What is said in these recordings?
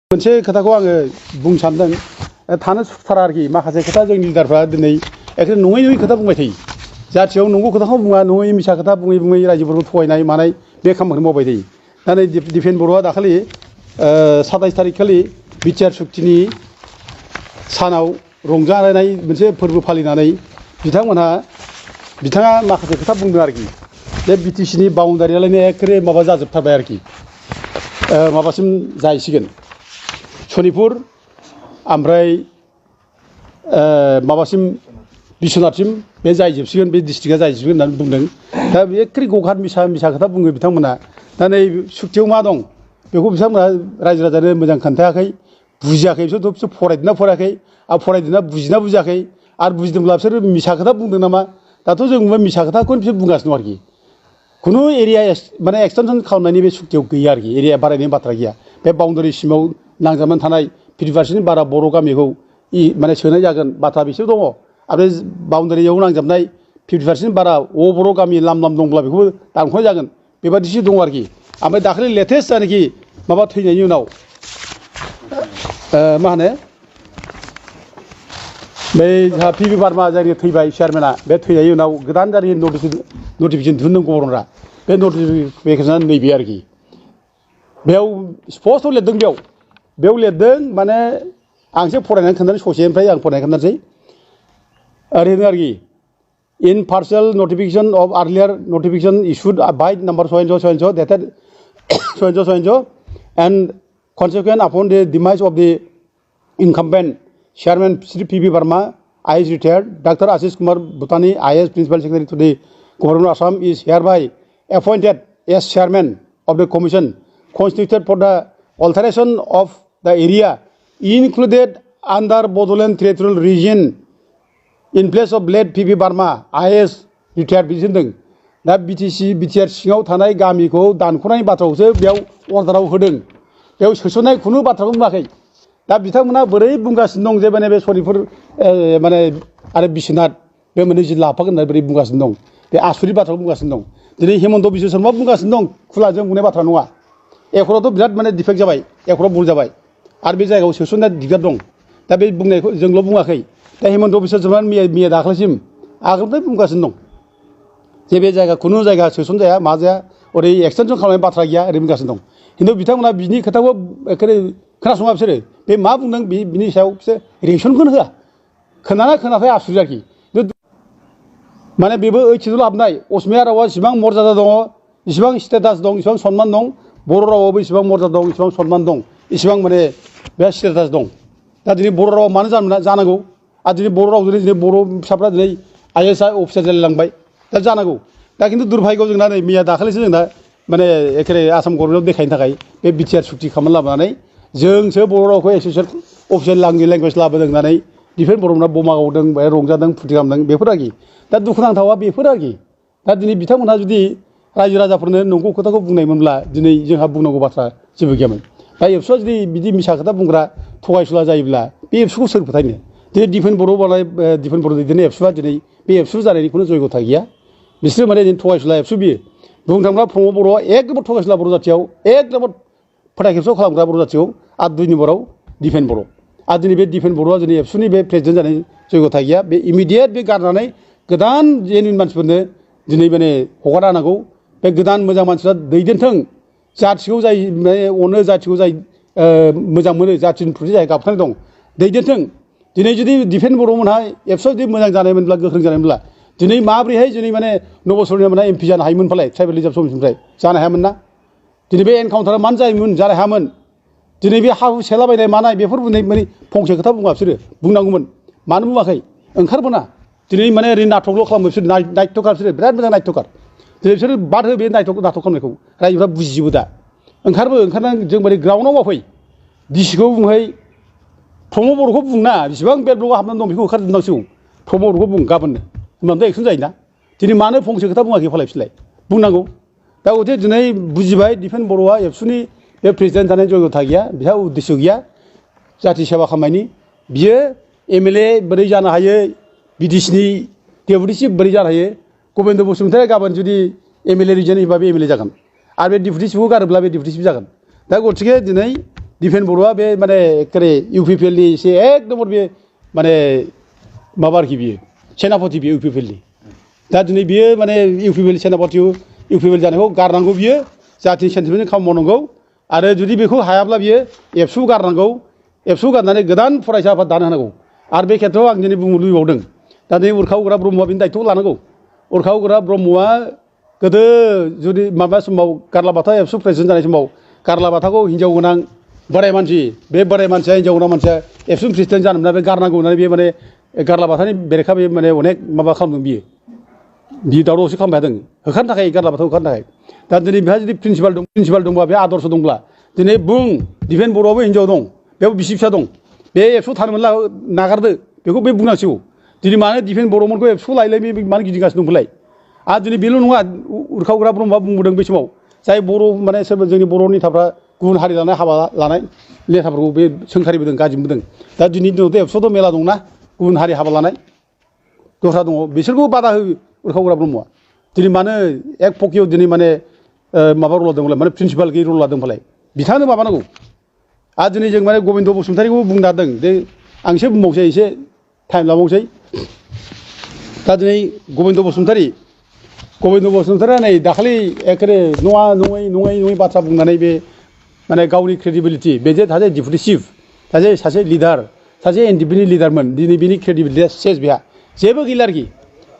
मोनसे खोथाखौ आङो बुंनो सानदों थानो सुखुथारा आरोखि माखासे खोथा जोंनि लिडारफ्रा दिनै एखेबारे नङै नङै खोथा बुंबाय थायो जाथियाव नंगौ खोथाखौ बुङा नङै मिसा खोथा बुङै बुङै रायजोफोरखौ थगायनाय मानाय बे खामानिखौ मावबाय थायो दा नै दिपेन बर'आ दाखालि 27 थारिख खालि बिटिआर सुक्तिनि सानाव रंजानाय मोनसे फोरबो फालिनानै बिथाङा माखासे खोथा बुंदों आरोखि बे बिटिसिनि बाउन्डारियालायनो एखेबारे माबा जाजोबथारबाय आरोखि माबासिम जाहैसिगोन सनितपुर ओमफ्राय माबासिम बिश्वनाथसिम बे जाहैजोबसिगोन बे डिस्ट्रिक्टआ जाहैजोबसिगोन होननानै बुंदों दा एखेबारे गगार मिसा खोथा बुङो बिथांमोना दा नै सुक्तियाव मा दं बेखौ बिथांमोना रायजो राजानो मोजां खोन्थायाखै बुजियाखै बिसोर फरायदोंना फरायाखै आरो फरायदोंना बुजिना बुजियाखै आरो बुजिदोंब्ला बिसोर मिसा खोथा बुंदों नामा दाथ' जों मिसा खोथाखौनो बिसोर बुंगासिनो दं आरोखि खुनु एरिया माने एक्सटेनसन खालामनायनि बे सुक्तियाव गैया आरोखि एरिया बारायनायनि बाथ्रा गैया बे बाउन्डारि सिमाव नांजाबनानै थानाय 50% बारा बर' गामिखौ माने सोनाय जागोन बाथ्रा बिसोर दङ आरो बाउन्डारियाव नांजाबनाय 50% बारा बर' गामि लाम दंब्ला बेखौबो दानख'नाय जागोन बेबादिसो दङ आरोखि ओमफ्राय दाखालि लेटेस्ट जानाखि माबा थैनायनि उनाव मा होनो बै जोंहा पिबि बार्मा जायनि थैबाय चेयारमेना बे थैनायनि उनाव गोदान जारि नटिफिकेसन दिहुनदों गभर्नरा बे नटिफिकेसना नैबे आरोखि बेयाव स्पस्ट लिरदों बेयाव लिरदों माने आंसो फरायनानै खोन्थानो ससेनिफ्राय आं फरायनानै खोन्थानोसै ओरैनो आरोखि in personal notification of earlier notification issued by number so dated so and consequent upon the demise of the incumbent chairman Sri P.B. Barma, IAS retired. Dr. Ashish Kumar Bhutani, IAS Principal Secretary to the Government of Assam, is hereby appointed as chairman of the commission constituted for the alteration of the area included under Bodoland Territorial Region in place of late P.B. Barma, IAS retired. बिदिनो दा BTR सिङाव थानाय गामिखौ दानख'नायनि बाथ्राखौसो बेयाव अर्डाराव होदों बेयाव सोसननाय खुनु बाथ्राखौ बुङाखै दा बिथांमोना बोरै बुंगासिनो दं जे माने बे सनितपुर माने आरो बिश्वनाथ बे मोननै जिल्ला हाबफागोन होननानै बोरै बुंगासिनो दं बे आसुरित बाथ्राखौ बुंगासिनो दं दिनै हेमन्त बिश्व शर्मा बुंगासिनो दं खुलाजों बुंनाय बाथ्रा नङा एकरावथ' बिराद माने डिफेक्ट जाबाय एकराव भुल जाबाय आरो बे जायगायाव सोसननाय दिगदार दं दा बे बुंनायखौ जोंल' बुङाखै दा हेमन्त बिश्व शर्मा मैया दाख्लैसिम आगोलनिफ्राय बुंगासिनो दं जे बे जायगा खुनु जायगा सोसनजाया मा जाया ओरै एक्सटेनसन खालामनाय बाथ्रा गैया ओरै बुंगासिनो दं खिन्थु बिथांमोना बिनि खोथाखौ एखेबारे खोनासङा बिसोरो बे मा बुंदों बिनि सायाव बिसोर रिएक्सनखौनो होआ खोनाफाय आसुरित आरोखि माने बेबो ओइटिएल हाबनाय असमिया रावा इसिबां मर्यादा दङ इसिबां स्टेटास दं इसिबां सनमान दं बर' रावाबो इसिबां मर्यादा दं इसिबां सनमान दं इसिबां माने बे स्टेटास दं दा दिनै बर' रावा मानो जानांगौ आरो दिनै बर' रावजों दिनै बर' फिसाफ्रा दिनै IAS अफिसार जालायलांबाय दा जानांगौ दा खिन्थु दुर्भाग्यआव जोंना नै मैया दाखालिसो जोंना माने एखेबारे आसाम गभर्नमेन्टआव देखायनो थाखाय बे बिटिआर सुक्ति खालामनानै लाबोनानै जोंसो बर' रावखौ अफिसियेल लेंगुवेज लाबोदों होननानै दिपेन बर'मोना बमा गावदों रंजादों फुरथि खालामदों बेफोर आरोखि दा दुखुनांथावा बेफोर आरोखि दा दिनै बिथांमोनहा जुदि रायजो राजाफोरनो नंगौ खोथाखौ बुंनायमोनब्ला दिनै जोंहा बुंनांगौ बाथ्रा जेबो गैयामोन दा एबसुआ जुदि बिदि मिसा खोथा बुंग्रा थगायसुला जायोब्ला बे एबसुखौ सोर फोथायनो दिनै दिपेन बर' दैदेननाय एबसुआ दिनै बे एबसु जानायनि खुनु जयगथा गैया बिसोरो माने थगायसुला एबसु बियो बुंनो थाङोब्ला प्रमद बर'आ एक नम्बर थगायसुला बर' जाथियाव एक नम्बर फोथाय खेबस' खालामग्रा बर' जाथियाव आरो 2 नम्बराव दिपेन बर' आरो दिनै बे दिपेन बर'आ दिनै एबसुनि बे प्रेसिडेन्ट जानायनि जयगथा गैया बे इमिडियेट बे गारनानै गोदान जेनुइन मानसिफोरनो दिनै माने हगारना होनांगौ बे गोदान मोजां मानसिफ्रा दैदेनथों जाथिखौ जाय अनो जाथिखौ जाय मोजां मोनो जाथिनि प्रति जाय गाबखानाय दं दैदेनथों दिनै जुदि दिपेन बर'मोनहा एबसुआ जुदि मोजां जानायमोनब्ला गोख्रों जानायमोनब्ला दिनै माब्रैहाय दिनै माने नबसरनिया माने MP जानो हायोमोन फालाय ट्राइबेल रिजार्भ समितिनिफ्राय जानो हायामोन ना दिनै बे एनकाउन्टारा मानो जायोमोन जानो हायामोन दिनै बे हा हु सेलाबायनाय मानाय बेफोर बुंनाय माने फंसे खोथा बुङा बिसोरो बुंनांगौमोन मानो बुङाखै ओंखारबोना दिनै माने ओरै नाटकल' खालामो बिसोर नायटकार बिसोरो बिराद मोजां नायटकार दिनै बिसोरो बाद हो बे नाटक खालामनायखौ रायजोफ्रा बुजिजोबो दा ओंखारनानै जों माने ग्राउन्डआव मावफै डिसिखौ बुंहै प्रमद बर'खौ बुंना बिसिबां बेद ब्लकआव हाबनानै दं बेखौ ओंखारजोबनांसिगौ प्रमद बर'खौ बुं गाबोननो होनबाथ' एक्सन जायोना दिनै मानो फंसे खोथा बुङाखै फालाय बिसोरलाय बुंनांगौ दा अथे दिनै बुजिबाय दिपेन बर'आ एबसुनि बे प्रेसिडेन्ट जानाय जयगथा गैया बिहा उद्देश्य गैया जाथि सेवा खालामनायनि बियो MLA बोरै जानो हायो बिटिसिनि डेपुटि चिफ बोरै जानो हायो गबिन्द बसुमतारी गाबोन जुदि MLA रिजाइन होयोबा बे MLA जागोन आरो बे डेपुटि चिफखौ गारोब्ला बे डेपुटि चिफ जागोन दा गथिखे दिनै दिपेन बर'आ बे माने एखेबारे इउपिपिएलनि एसे एक नम्बर बे माने माबा आरोखि बियो सेनापति बियो इउपिपिएलनि दा दिनै बियो माने इउपिपिएल सेनापति इउपिपिएल जानायखौ गारनांगौ बियो जाहाथे सेन्टिमेन्टजों खामानि मावनांगौ आरो जुदि बेखौ हायाब्ला बियो एबसु गारनांगौ एबसु गारनानै गोदान फरायसा आफाद दानो होनांगौ आरो बे खेथ्रआव आं दिनै बुंनो लुबैबावदों दा दिनै उरखाव उग्रा ब्रह्मआ बिनि दायथ'खौ लानांगौ उरखाव उग्रा ब्रह्मआ गोदो जुदि माबा समाव गारलाबाथा एबसु प्रेसिडेन्ट जानाय समाव गारलाबाथाखौ हिन्जाव गोनां बोराय मानसि बे बोराय मानसिया हिन्जाव गोनां मानसिया एबसु प्रेसिडेन्ट जानो मोना बे गारनांगौ होननानै बे माने गारलाबाथानि बेरेखा बे माने अनेक माबा खालामदों बियो दावरावसो खालामबाय थादों होखारनो थाखाय गारलाबाथाखौ होखारनो थाखाय दा दिनै बेहा जुदि प्रिन्सिपाल दंबा बे आदर्श दंब्ला दिनै बुं दिपेन बर'आबो हिन्जाव दं बेयाव बिसि फिसा दं बे एबसु थानो मोनला नागारदो बेखौ बे बुंनांसिगौ दिनै मानो दिपेन बर'मोनखौ एबसु लायलाय बे मानो गिदिंगासिनो दंफालाय आरो दिनै बेल' नङा उरखावग्रा ब्रह्मआ बुंबोदों बे समाव जाय बर' माने सोरबा जोंनि बर' नेताफ्रा गुबुन हारि लानाय हाबा लानाय नेताफोरखौ बे सोंखारिबोदों गाज्रिबोदों दा दिनै दिनावथ' एबसुथ' मेला दंना गुबुन हारि हाबा लानाय दस्रा दङ बिसोरखौ बादा हो उरखावग्रा ब्रह्मआ दिनै मानो एक पकियाव दिनै माने माबा रल लादोंमोनलाय माने प्रिन्सिपाल गैयै रल लादोंमोनलाय बिथांनो माबानांगौ आरो दिनै जों माने गबिन्द बसुमतारीखौबो बुंनो हादों जे आं एसे बुंबावसै एसे टाइम लाबावसै दा दिनै गबिन्द बसुमतारीया नै दाखालि एखेबारे नङै बाथ्रा बुंनानै बे माने गावनि क्रेडिबिलिटि बे जे सासे डिपुटि चिफ सासे लिडार सासे एनडिपिनि लिडारमोन दिनै बिनि क्रेडिबिलिटिया सेस बेहा जेबो गैला आरोखि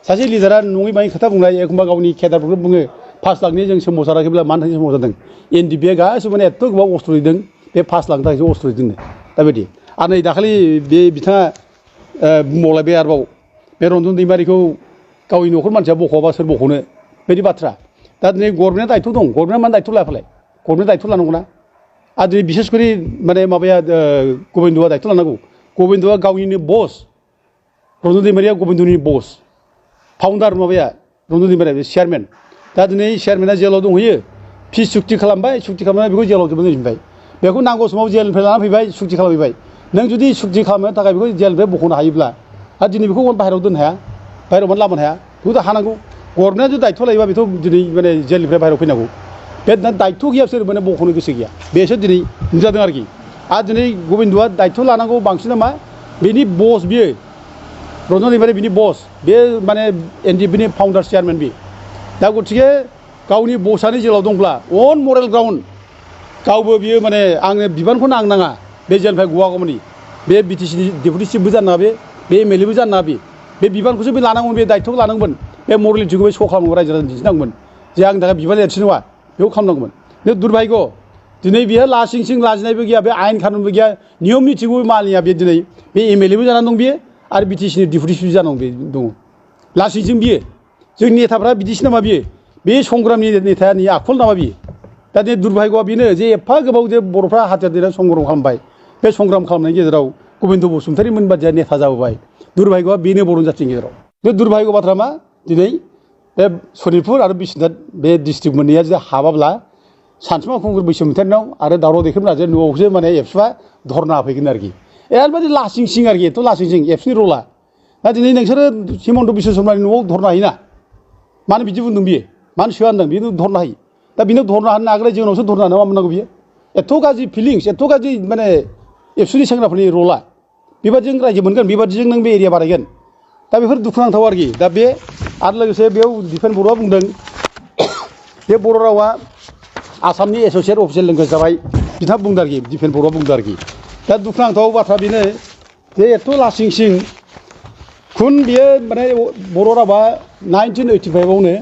सासे लिडारा नङै बाङै खोथा बुंनाय एखमबा गावनि केडारफोरखौ बुङो 5 लाखनि जों सोमावसाराखैब्ला मानो थाखाय सोमावसारदों एनडिपिआ गासिबो माने एथ' गोबाव अस्त्र हैदों बे 5 लाखनि थाखायसो अस्त्र हैदोंनो दा बिदि आरो नै दाखालि बे बिथाङा बुंबावलायबाय आरोबाव बे रन्जन दैमारिखौ गावनि न'खर मानसिया बख'आबा सोर बख'नो बेबायदि बाथ्रा दा दिनै गभर्नमेन्टआ दायथ' दं गभर्नमेन्टआ मानो दायथ' लायाफालाय गभर्नमेन्टआ दायथ' लानांगौना आरो दिनै बिसेस करि माने माबाया गबिन्दआ दायथ' लानांगौ गबिन्दआ गावनिनो बस रन्जन दैमारिया गबिन्दनि बस फाउन्डार माबाया रन्जन दैमारिया चेयारमेन दा दिनै चेयारमेना जेलाव दंहैयो फिस सुक्ति खालामबाय सुक्ति खालामनानै बेखौ जेलाव जोबनो दोनफिनबाय बेखौ नांगौ समाव जेलनिफ्राय लाना फैबाय सुक्ति खालामहैबाय नों जुदि सुक्ति खालामनो थाखाय बेखौ जेलनिफ्राय बख'नो हायोब्ला आरो दिनै बेखौ बाहेरायाव दोननो हाया बाहेरायाव मानो लाबोनो हाया बेखौथ' हानांगौ गभर्नमेन्टआ जुदि दायथ' लायोबा बेथ' दिनै माने जेलनिफ्राय बाहेरायाव फैनांगौ बे दायथ' गैया बिसोर माने बख'नो गोसो गैया बेसो दिनै नुजादों आरोखि आरो दिनै गबिन्दआ दायथ' लानांगौ बांसिन मा बेनि बस बियो रन्जन दैमारि बिनि बस बे माने एनडिपिनि फाउन्डार चेयारमेन बे दा गथिखे गावनि बसआनो जेलाव दंब्ला अन मरेल ग्राउन्ड गावबो बियो माने आंनो बिबानखौनो आं नाङा बे जेलनिफ्राय गवागौमानि बे बिटिसिनि डेपुटि चिफबो जानो नाङा बे एमएलएबो जानो नाङा बे बिबानखौसो बे लानांगौमोन बे दायथ'खौ लानांगौमोन बे मरेलिटिखौ बे श' खालामनांगौ रायजो राजानो दिन्थिनांगौमोन जे आंनि थाखाय बिबान एरसि नङा बेखौ खालामनांगौमोन बे दुर्भाग्य दिनै बेहा लासिं सिं लाजिनायबो गैया बे आयेन कानुनबो गैया नियम निथिखौबो मानिया बे दिनै बे एमएलएबो जानानै दं बियो आरो बिटिसिनि डेपुटि चिफ जानांगौ दङ लासिंसिं बियो जोंनि नेताफ्रा बिदिसो नामा बियो बे संग्रामनि नेतानि आखल नामा बियो दा दिनै दुर्भाग्यआ बेनो जे एफा गोबाव जे बर'फ्रा हाथियार देनानै संग्राम खालामबाय बे संग्राम खालामनायनि गेजेराव गबिन्द बसुमतारी मोनबादिया नेता जाबोबाय दुर्भाग्यआ बेनो बर' जाथिनि गेजेराव बे दुर्भाग्य बाथ्रा मा दिनै बे सनितपुर आरो बिश्वनाथ बे डिस्ट्रिक्ट मोननैया जुदि हाबाब्ला सानसुमा खुंगुर बैसोमुतिनाव आरो दावराव दैखांग्रा जे न'आवसो माने एबसुआ धरना होफैगोन आरोखि एरैबायदि लासिं सिं आरोखि एथ' लासिं सिं एबसुनि रला दा दिनै नोंसोरो हिमन्त बिश्व शर्मानि न'आव धरना होयोना मानो बिदि बुंदों बियो मानो सोआ होनदों बेनो धरना होयो दा बेनो धरना होनो नागिरनाय जोंनावसो धरना होनो मा मोननांगौ बियो एथ' गाज्रि फिलिंस एथ' गाज्रि माने एबसुनि सेंग्राफोरनि रला बेबादिजों रायजो मोनगोन बेबादिजों नों बे एरिया बारायगोन दा बेफोर दुखुनांथाव आरोखि दा बे आरो लोगोसे बेयाव दिपेन बर'आ बुंदों बे बर' रावा आसामनि एस'सियेट अफिसियेल लेंगुवेज जाबाय बिथाङा बुंदों आरोखि दिपेन बर'आ बुंदों आरोखि दा दुखुनांथाव बाथ्रा बेनो जे एथ' लासिं सिं खुन बियो माने बर' रावा 1985आवनो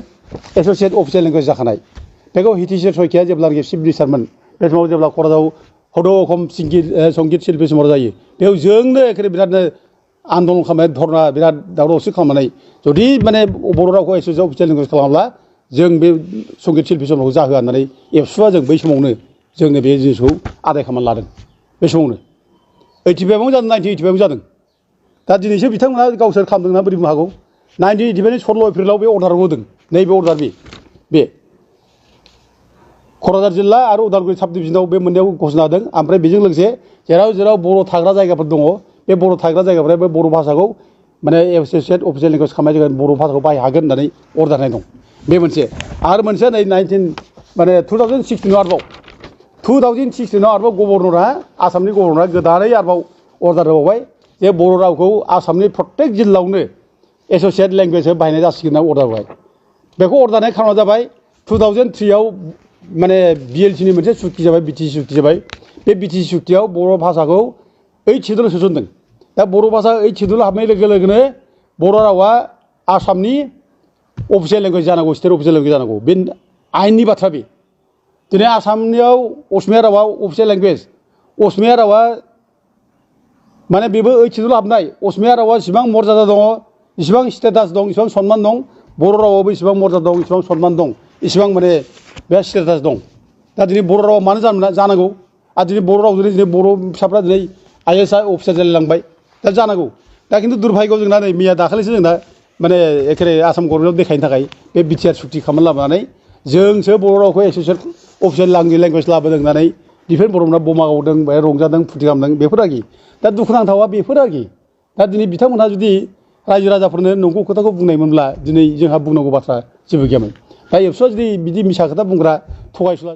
एस'सियेट अफिसियेल लेंगुवेज जाखानाय बेखौ हितिश्वर शइकिया जेब्लानोखि चिफ मिनिस्टारमोन बे समाव जेब्ला क'क्राझाराव हद'खम संगित शिल्पी समारोह जायो बेयाव जोंनो एखेबारे बिरादनो आन्दलन खालामनाय धरना बिराद दावराव खालामनानै जुदि माने बर' रावखौ एस'सियेट अफिसियेल लेंगुवेज खालामाब्ला जों बे संगित शिल्पी समारोहखौ जाहोआ होननानै एबसुआ जों बै समावनो जोंनो बे जिनिसखौ आदाय खालामनानै लादों बे समावनो 85आवनो जादों 1985आवनो जादों दा दिनैसो बिथांमोना गावसोर खालामदोंना बोरै बुंनो हागौ 1985नि 16 एप्रिलाव बे अर्डारखौ होदों नैबे अर्डार बे क'क्राझार जिल्ला आरो उदालगुरि साब डिभिजनाव बे मोननैयाव घोषणा होदों ओमफ्राय बेजों लोगोसे जेराव बर' थाग्रा जायगाफोर दङ बे बर' थाग्रा जायगाफोरा बे बर' भाषाखौ माने एस'सियेट अफिसियेल लेंगुवेज खालामनाय जायगा बर' भाषाखौ बाहाय हागोन होननानै अर्डार होनाय दं बे मोनसे आरो मोनसेया नै 2016 आरोबाव 2016 आरोबाव गभर्नरा आसामनि गभर्नरा गोदानै आरोबाव अर्डार होबावबाय जे बर' रावखौ आसामनि प्रत्येक जिल्लायावनो एस'सियेट लेंगुवेज बाहायनाय जासिगोन होनना अर्डार होबाय बेखौ अर्डार होनाय खारना जाबाय 2003 आव माने BLC नि मोनसे सुक्ति जाबाय BTC सुक्ति जाबाय बे BTC सुक्तियाव बर' भाषाखौ 8 सिडुल सोसनदों दा बर' भाषा 8 सिडुल हाबनाय लोगो लोगोनो बर' रावा आसामनि अफिसियेल लेंगुवेज जानांगौ स्टेट अफिसियेल लेंगुवेज जानांगौ बे आयेननि बाथ्रा बे दिनै आसामनियाव असमिया रावा अफिसियेल लेंगुवेज असमिया रावा माने बेबो 8 सिडुल हाबनाय असमिया रावा जेसेबां मर्यादा दङ जेसेबां स्टेटास दं जेसेबां सन्मान दं बर' रावाबो एसेबां मर्यादा दं एसेबां सन्मान दं एसेबां माने बे स्टेटास दं दा दिनै बर' रावा मानो जानांगौ आरो दिनै बर' रावजों दिनै बर' फिसाफ्रा दिनै IAS अफिसार जालायलांबाय दा जानांगौ दा खिन्थु दुर्भाग्यआव जोंना नै मैया दाखालिसो जोंना माने एखेरे आसाम गभर्नमेन्टआव देखायनो थाखाय बे बिटिआर सुक्ति खालामना लाबोनानै जोंसो बर' रावखौ एस'सियेट अफिसियेल लेंगुवेज लाबोदों होननानै डिफेन्स बर'फोरा बमा गावदों बेहाय रंजादों फुरथि खालामदों बेफोर आरोखि दा दुखुनांथावा बेफोर आरोखि दा दिनै बिथांमोनहा जुदि रायजो राजाफोरनो नंगौ खोथाखौ बुंनायमोनब्ला दिनै जोंहा बुंनांगौ बाथ्रा जेबो गैयामोन दा एबसुआ जुदि बिदि मिसा खोथा बुंग्रा थगायसुला